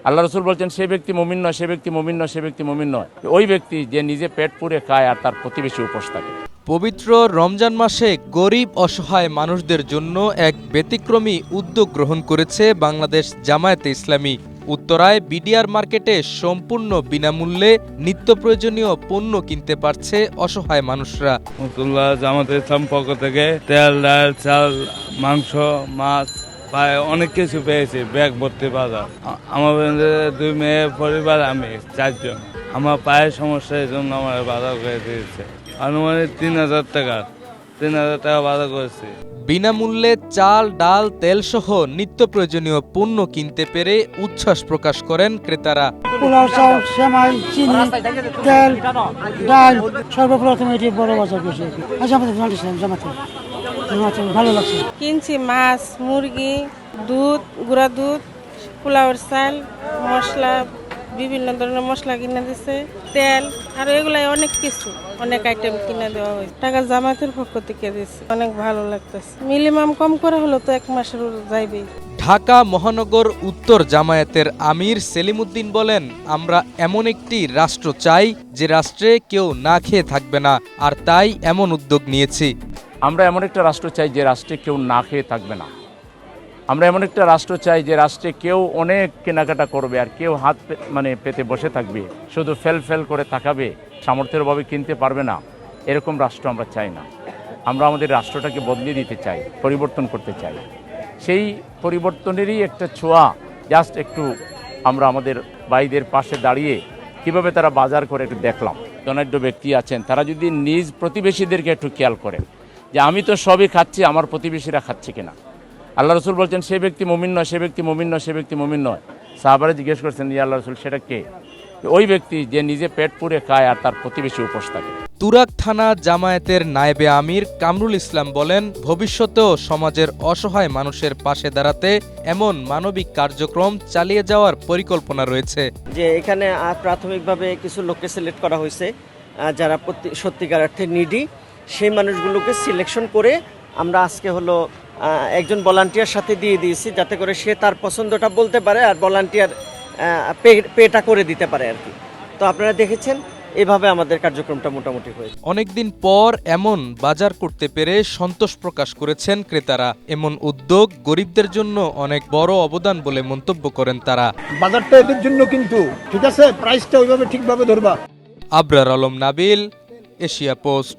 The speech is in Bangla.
আল্লাহ রসুল বলছেন সে ব্যক্তি মুমিন নয়, সে ব্যক্তি মুমিন নয়, সে ব্যক্তি মুমিন নয়। ওই ব্যক্তি যে নিজে পেট পুরে খায় আর তার প্রতিবেশী উপোস থাকে। পবিত্র রমজান মাসে গরিব অসহায় মানুষদের জন্য এক ব্যতিক্রমী উদ্যোগ গ্রহণ করেছে বাংলাদেশ জামায়াতে ইসলামী। উত্তরায় বিডিআর মার্কেটে সম্পূর্ণ বিনামূল্যে নিত্য প্রয়োজনীয় পণ্য কিনতে পারছে অসহায় মানুষরা। জামায়াতে ইসলাম পক্ষ থেকে তেল, ডাল, চাল, মাংস, মাছ প্রায় অনেক কিছু পেয়েছি, ব্যাগ ভর্তি বাজার। আমাদের 2 মেয়ে পরিবার, আমি 4 জন। আমার পায়ের সমস্যা, এই জন্য আমার বাজার করে দিয়েছে। আনুমানিক 3,000 টাকা বাজার করেছি। বিনামূল্যে চাল, ডাল, তেলসহ নিত্য প্রয়োজনীয় পণ্য কিনতে পেরে উচ্ছ্বাস প্রকাশ করেন ক্রেতারা। পোলাও, চাল, সেমাই, চিনি, তেল, ডাল সর্বপ্রথম এটি বড় বাজার করছে। ভালো লাগছে। কিনছি মাছ, মুরগি, দুধ, গুঁড়া দুধ, পোলাওয়ের চাল, মশলা, বিভিন্ন ধরনের মশলা কিনে দিছে, তেল, আর এগুলাই অনেক কিছু, অনেক আইটেম কিনে দেওয়া হয়েছে। টাকা জামায়াতের পক্ষ থেকে দিচ্ছে, অনেক ভালো লাগতেছে। মিনিমাম কম করে হলো তো 1 মাসের যাইবে। ঢাকা মহানগর উত্তর জামায়াতের আমির সেলিমউদ্দিন বলেন, আমরা এমন একটি রাষ্ট্র চাই যে রাষ্ট্রে কেউ না খেয়ে থাকবে না, আর তাই এমন উদ্যোগ নিয়েছি। আমরা এমন একটা রাষ্ট্র চাই যে রাষ্ট্রে কেউ না খেয়ে থাকবে না। আমরা এমন একটা রাষ্ট্র চাই যে রাষ্ট্রে কেউ অনেক কেনাকাটা করবে আর কেউ হাত পেতে বসে থাকবে, শুধু ফেল করে তাকাবে, সামর্থ্যের অভাবে কিনতে পারবে না। এরকম রাষ্ট্র আমরা চাই না। আমরা আমাদের রাষ্ট্রটাকে বদলে দিতে চাই, পরিবর্তন করতে চাই। সেই পরিবর্তনেরই একটা ছোঁয়া, জাস্ট একটু আমরা আমাদের ভাইদের পাশে দাঁড়িয়ে কিভাবে তারা বাজার করে একটু দেখলাম। ধনাঢ্য ব্যক্তি আছেন, তারা যদি নিজ প্রতিবেশীদেরকে একটু খেয়াল করেন যে আমি তো সবই খাচ্ছি, আমার প্রতিবেশীরা খাচ্ছে কিনা। আল্লাহ রসুল বলছেন সে ব্যক্তি মুমিন নয়, সে ব্যক্তি মুমিন নয়, সে ব্যক্তি মুমিন নয়। সাহাবারা জিজ্ঞেস করছেন ইয়া আল্লাহ রসুল, সেটা কে? ওই ব্যক্তি যে নিজে পেট পুরে খায় আর তার প্রতিবেশী উপোস থাকে। তুরাগ থানা জামায়াতের নায়েবে আমির কামরুল ইসলাম বলেন, ভবিষ্যতেও সমাজের অসহায় মানুষের পাশে দাঁড়াতে এমন মানবিক কার্যক্রম চালিয়ে যাওয়ার পরিকল্পনা রয়েছে। যে এখানে প্রাথমিকভাবে কিছু লোককে সিলেক্ট করা হয়েছে যারা সত্যিকার অর্থে নিডি, সেই মানুষগুলোকে সিলেকশন করে আমরা আজকে হলো একজন ভলান্টিয়ার সাথে দিয়ে দিয়েছি, যাতে করে সে তার পছন্দটা বলতে পারে আর ভলান্টিয়ার পেটা করে দিতে পারে আর কি। তো আপনারা দেখেছেন এভাবে আমাদের কার্যক্রমটা মোটামুটি হয়েছে। অনেকদিন পর এমন বাজার করতে পেরে সন্তোষ প্রকাশ করেছেন ক্রেতারা। এমন উদ্যোগ গরিবদের জন্য অনেক বড় অবদান বলে মন্তব্য করেন তারা। বাজারটা এদের জন্য কিন্তু ঠিক আছে, প্রাইসটা ওইভাবে ঠিকভাবে ধরবা। Abrar Alam Nabil, Asia post.